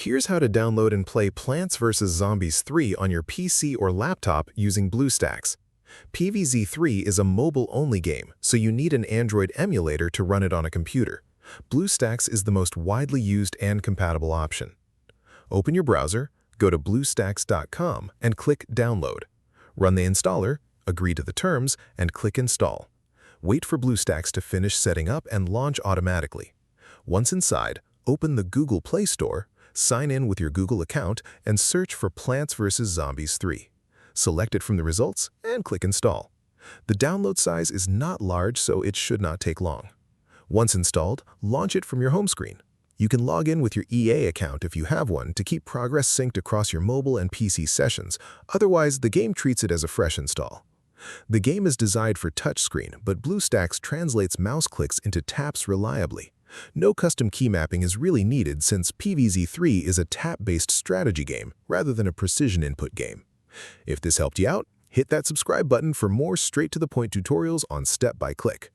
Here's how to download and play Plants vs. Zombies 3 on your PC or laptop using BlueStacks. PvZ3 is a mobile-only game, so you need an Android emulator to run it on a computer. BlueStacks is the most widely used and compatible option. Open your browser, go to bluestacks.com and click Download. Run the installer, agree to the terms, and click Install. Wait for BlueStacks to finish setting up and launch automatically. Once inside, open the Google Play Store, sign in with your Google account, and search for Plants vs. Zombies 3. Select it from the results and click Install. The download size is not large, so it should not take long. Once installed, launch it from your home screen. You can log in with your EA account if you have one to keep progress synced across your mobile and PC sessions, otherwise the game treats it as a fresh install. The game is designed for touchscreen, but BlueStacks translates mouse clicks into taps reliably. No custom key mapping is really needed since PvZ3 is a tap-based strategy game rather than a precision input game. If this helped you out, hit that subscribe button for more straight-to-the-point tutorials on step-by-click.